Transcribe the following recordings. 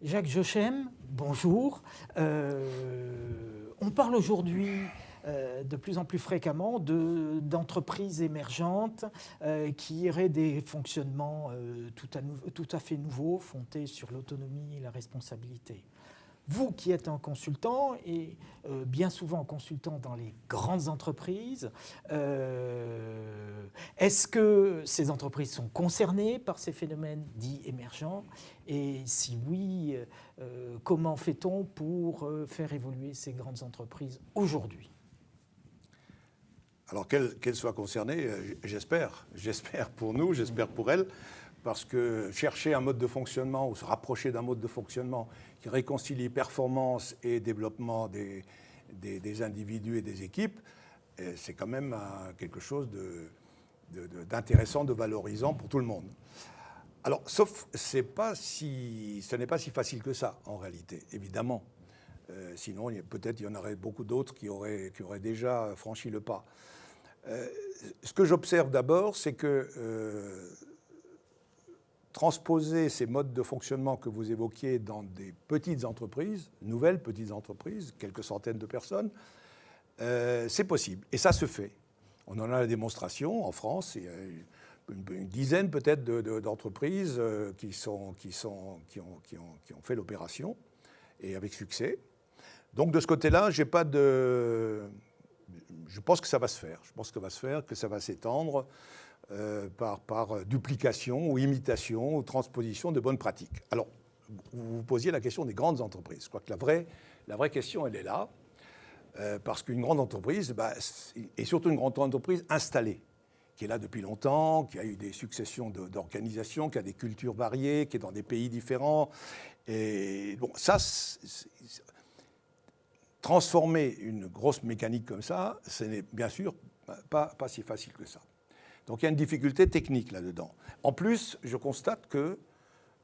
Jacques Jochem, bonjour. On parle aujourd'hui de plus en plus fréquemment d'entreprises émergentes qui auraient des fonctionnements tout à fait nouveaux, fondés sur l'autonomie et la responsabilité. Vous qui êtes un consultant, et bien souvent consultant dans les grandes entreprises, est-ce que ces entreprises sont concernées par ces phénomènes dits émergents? Et si oui, comment fait-on pour faire évoluer ces grandes entreprises aujourd'hui? Alors qu'elles soient concernées, j'espère pour nous, j'espère pour elles, parce que chercher un mode de fonctionnement ou se rapprocher d'un mode de fonctionnement qui réconcilie performance et développement des individus et des équipes, c'est quand même quelque chose d'intéressant, de valorisant pour tout le monde. Alors, sauf ce n'est pas si facile que ça, en réalité, évidemment. Sinon, peut-être il y en aurait beaucoup d'autres qui auraient déjà franchi le pas. Ce que j'observe d'abord, c'est que transposer ces modes de fonctionnement que vous évoquiez dans des petites entreprises, nouvelles petites entreprises, quelques centaines de personnes, c'est possible. Et ça se fait. On en a la démonstration en France. Il y a une dizaine peut-être d'entreprises qui ont fait l'opération, et avec succès. Donc de ce côté-là, je pense que ça va se faire. Je pense que ça va se faire, que ça va s'étendre par duplication ou imitation ou transposition de bonnes pratiques. Alors, vous posiez la question des grandes entreprises. Je crois que la vraie question, elle est là. Parce qu'une grande entreprise, et surtout une grande entreprise installée, qui est là depuis longtemps, qui a eu des successions d'organisations, qui a des cultures variées, qui est dans des pays différents. Et bon, ça, transformer une grosse mécanique comme ça, ce n'est bien sûr pas si facile que ça. Donc il y a une difficulté technique là-dedans. En plus, je constate que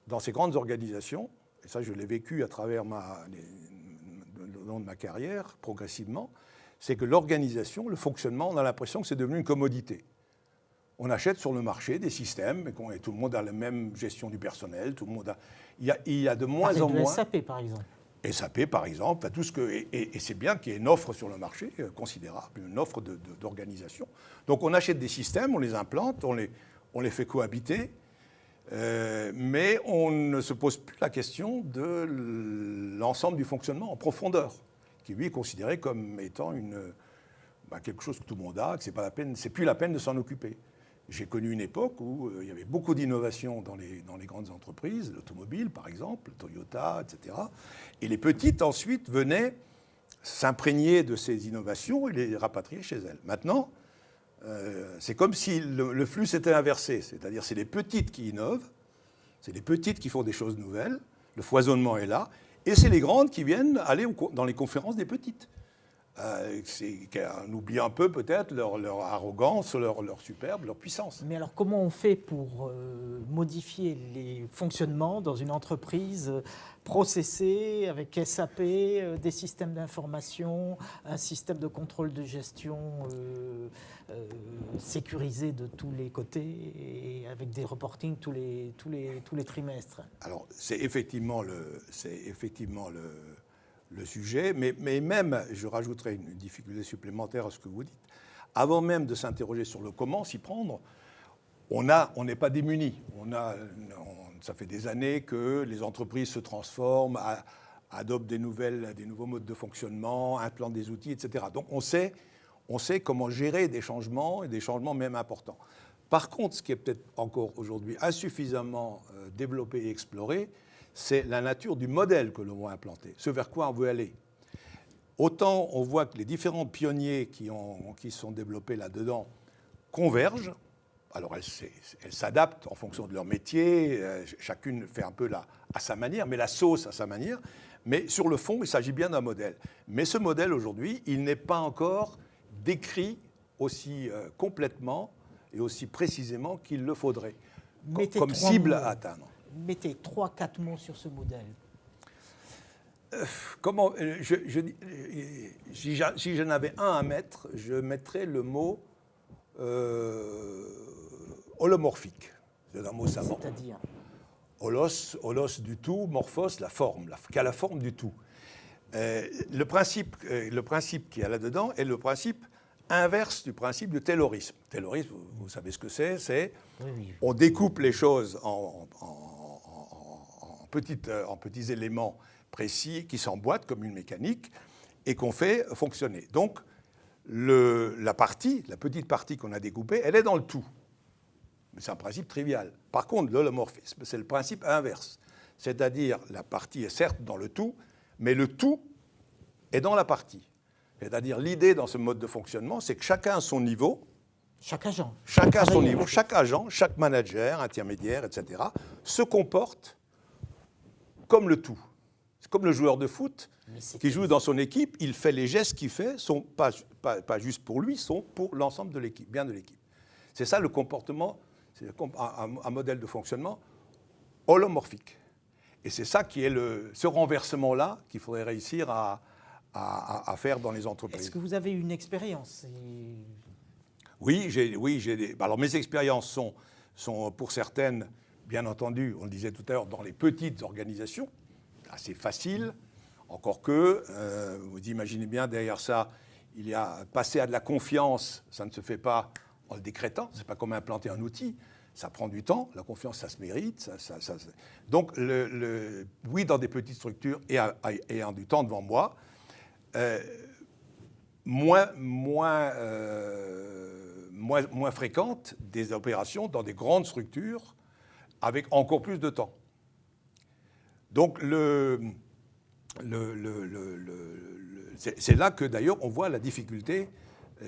dans ces grandes organisations, et ça je l'ai vécu à travers le long de ma carrière, progressivement, c'est que l'organisation, le fonctionnement, on a l'impression que c'est devenu une commodité. On achète sur le marché des systèmes, et tout le monde a la même gestion du personnel, tout le monde a... Il y a de moins en moins... SAP, par exemple. SAP, par exemple, tout ce que, et c'est bien qu'il y ait une offre sur le marché considérable, une offre d'organisation. Donc on achète des systèmes, on les implante, on les fait cohabiter, mais on ne se pose plus la question de l'ensemble du fonctionnement en profondeur, qui lui est considéré comme étant quelque chose que tout le monde a, que c'est plus la peine de s'en occuper. J'ai connu une époque où il y avait beaucoup d'innovations dans les grandes entreprises, l'automobile par exemple, Toyota, etc. Et les petites ensuite venaient s'imprégner de ces innovations et les rapatrier chez elles. Maintenant, c'est comme si le flux s'était inversé, c'est-à-dire c'est les petites qui innovent, c'est les petites qui font des choses nouvelles, le foisonnement est là, et c'est les grandes qui viennent aller dans les conférences des petites. On oublie un peu peut-être leur arrogance, leur superbe, leur puissance. Mais alors comment on fait pour modifier les fonctionnements dans une entreprise processée avec SAP, des systèmes d'information, un système de contrôle de gestion sécurisé de tous les côtés et avec des reportings tous les trimestres? Alors c'est effectivement le sujet, mais même, je rajouterai une difficulté supplémentaire à ce que vous dites, avant même de s'interroger sur le comment s'y prendre, on n'est pas démunis. Ça fait des années que les entreprises se transforment, adoptent des nouveaux modes de fonctionnement, implantent des outils, etc. Donc on sait comment gérer des changements, et des changements même importants. Par contre, ce qui est peut-être encore aujourd'hui insuffisamment développé et exploré, c'est la nature du modèle que l'on va implanter, ce vers quoi on veut aller. Autant on voit que les différents pionniers qui sont développés là-dedans convergent, alors elles s'adaptent en fonction de leur métier, chacune fait un peu à sa manière, mais la sauce à sa manière, mais sur le fond, il s'agit bien d'un modèle. Mais ce modèle, aujourd'hui, il n'est pas encore décrit aussi complètement et aussi précisément qu'il le faudrait, comme cible à atteindre. Mettez 3-4 mots sur ce modèle. Si j'en avais un à mettre, je mettrais le mot holomorphique. C'est un mot savant. C'est-à-dire holos du tout, morphos, la forme, qui a la forme du tout. Le principe qu'il y a là-dedans est le principe inverse du principe du taylorisme. Taylorisme, vous savez ce que c'est Oui. On découpe les choses en petits éléments précis qui s'emboîtent comme une mécanique et qu'on fait fonctionner. Donc, la petite partie qu'on a découpée, elle est dans le tout. Mais c'est un principe trivial. Par contre, l'holomorphisme, c'est le principe inverse. C'est-à-dire, la partie est certes dans le tout, mais le tout est dans la partie. C'est-à-dire, l'idée dans ce mode de fonctionnement, c'est que chacun à son niveau, chaque agent, chaque agent, chaque manager, intermédiaire, etc., se comporte comme le tout. C'est comme le joueur de foot qui joue dans son équipe, il fait les gestes qu'il fait, sont pas juste pour lui, sont pour l'ensemble de l'équipe, bien de l'équipe. C'est ça le comportement, c'est un modèle de fonctionnement holomorphique. Et c'est ça qui est ce renversement-là qu'il faudrait réussir à faire dans les entreprises. Est-ce que vous avez une expérience Oui, alors mes expériences sont pour certaines, bien entendu, on le disait tout à l'heure, dans les petites organisations, assez faciles, encore que, vous imaginez bien, derrière ça, il y a passer à de la confiance, ça ne se fait pas en le décrétant, c'est pas comme implanter un outil, ça prend du temps, la confiance, ça se mérite. Donc, oui, dans des petites structures et ayant du temps devant moi, moins fréquentes des opérations dans des grandes structures avec encore plus de temps. Donc, c'est là que d'ailleurs on voit la difficulté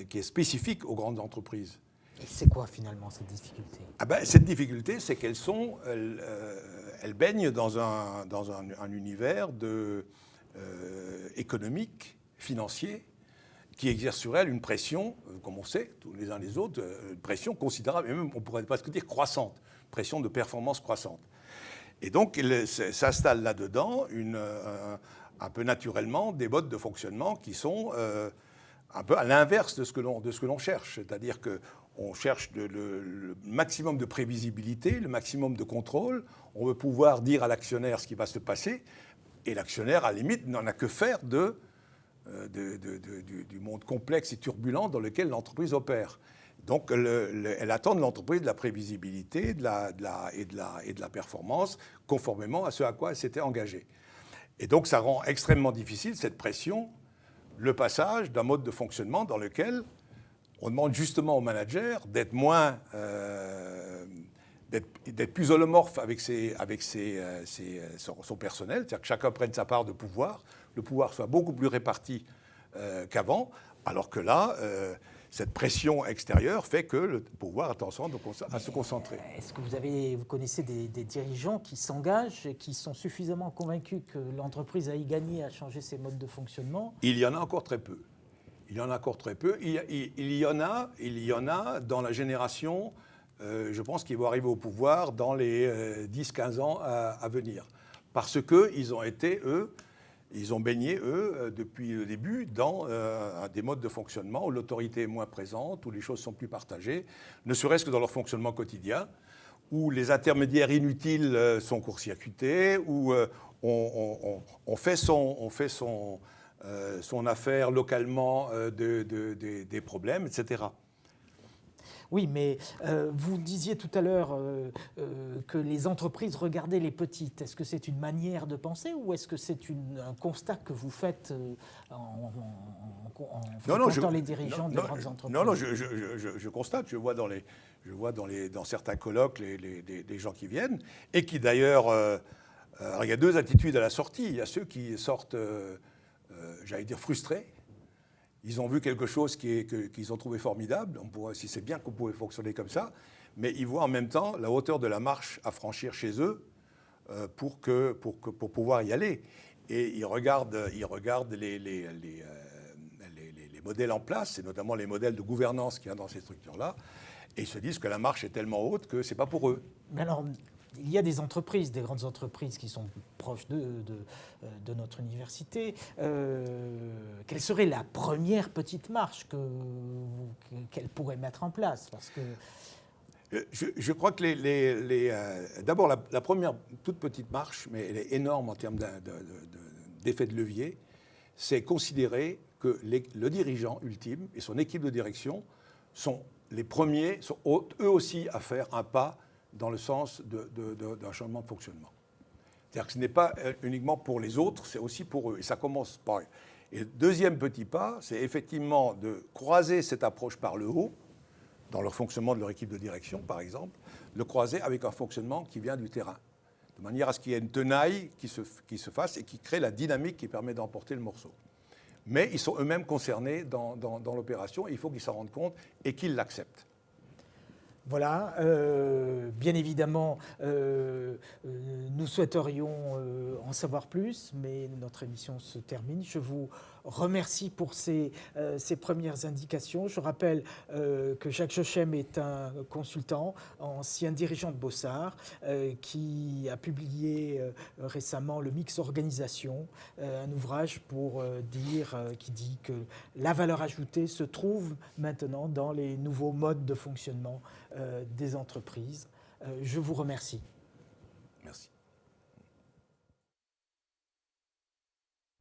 qui est spécifique aux grandes entreprises. Et c'est quoi finalement cette difficulté ? Cette difficulté, c'est qu'elles baignent dans un univers économique, financier, qui exerce sur elles une pression, comme on sait, tous les uns les autres, une pression considérable, et même on pourrait presque dire croissante, pression de performance croissante. Et donc, s'installe là-dedans, un peu naturellement, des modes de fonctionnement qui sont un peu à l'inverse de ce que l'on cherche. C'est-à-dire qu'on cherche le maximum de prévisibilité, le maximum de contrôle. On veut pouvoir dire à l'actionnaire ce qui va se passer. Et l'actionnaire, à la limite, n'en a que faire du monde complexe et turbulent dans lequel l'entreprise opère. Donc, elle attend de l'entreprise de la prévisibilité et de la performance, conformément à ce à quoi elle s'était engagée. Et donc, ça rend extrêmement difficile, cette pression, le passage d'un mode de fonctionnement dans lequel on demande justement au manager d'être plus holomorphe avec son personnel, c'est-à-dire que chacun prenne sa part de pouvoir, le pouvoir soit beaucoup plus réparti qu'avant, alors que là, cette pression extérieure fait que le pouvoir a tendance à se concentrer. Est-ce que vous connaissez des dirigeants qui s'engagent et qui sont suffisamment convaincus que l'entreprise a y gagné à changer ses modes de fonctionnement ? Il y en a encore très peu. Il y en a dans la génération, je pense, qui vont arriver au pouvoir dans les 10-15 ans à venir. Parce qu'ils ont été, ils ont baigné, depuis le début, dans des modes de fonctionnement où l'autorité est moins présente, où les choses sont plus partagées, ne serait-ce que dans leur fonctionnement quotidien, où les intermédiaires inutiles sont court-circuités, où on fait son affaire localement des problèmes, etc. Oui, mais vous disiez tout à l'heure que les entreprises regardaient les petites. Est-ce que c'est une manière de penser ou est-ce que c'est un constat que vous faites en fréquentant les dirigeants des grandes entreprises ? Non, je constate, je vois dans certains colloques des gens qui viennent et qui d'ailleurs, il y a deux attitudes à la sortie. Il y a ceux qui sortent, j'allais dire, frustrés. Ils ont vu quelque chose qu'ils ont trouvé formidable. Si c'est bien qu'on pouvait fonctionner comme ça, mais ils voient en même temps la hauteur de la marche à franchir chez eux pour pouvoir y aller. Et ils regardent les modèles en place, et notamment les modèles de gouvernance qu'il y a dans ces structures-là, et ils se disent que la marche est tellement haute que c'est pas pour eux. Mais alors, il y a des entreprises, des grandes entreprises qui sont proches de notre université. Quelle serait la première petite marche qu'elle pourrait mettre en place ? Parce que Je crois que d'abord, la première toute petite marche, mais elle est énorme en termes d'effet de levier, c'est considérer que le dirigeant ultime et son équipe de direction sont les premiers, sont eux aussi à faire un pas dans le sens d'un changement de fonctionnement. C'est-à-dire que ce n'est pas uniquement pour les autres, c'est aussi pour eux. Et ça commence par eux. Et le deuxième petit pas, c'est effectivement de croiser cette approche par le haut, dans le fonctionnement de leur équipe de direction, par exemple, le croiser avec un fonctionnement qui vient du terrain, de manière à ce qu'il y ait une tenaille qui se fasse et qui crée la dynamique qui permet d'emporter le morceau. Mais ils sont eux-mêmes concernés dans l'opération, et il faut qu'ils s'en rendent compte et qu'ils l'acceptent. Voilà, bien évidemment, nous souhaiterions en savoir plus, mais notre émission se termine. Je vous remercie pour ces premières indications. Je rappelle que Jacques Jochem est un consultant, ancien dirigeant de Bossard, qui a publié récemment le Mix Organisation, un ouvrage qui dit que la valeur ajoutée se trouve maintenant dans les nouveaux modes de fonctionnement des entreprises. Je vous remercie. Merci.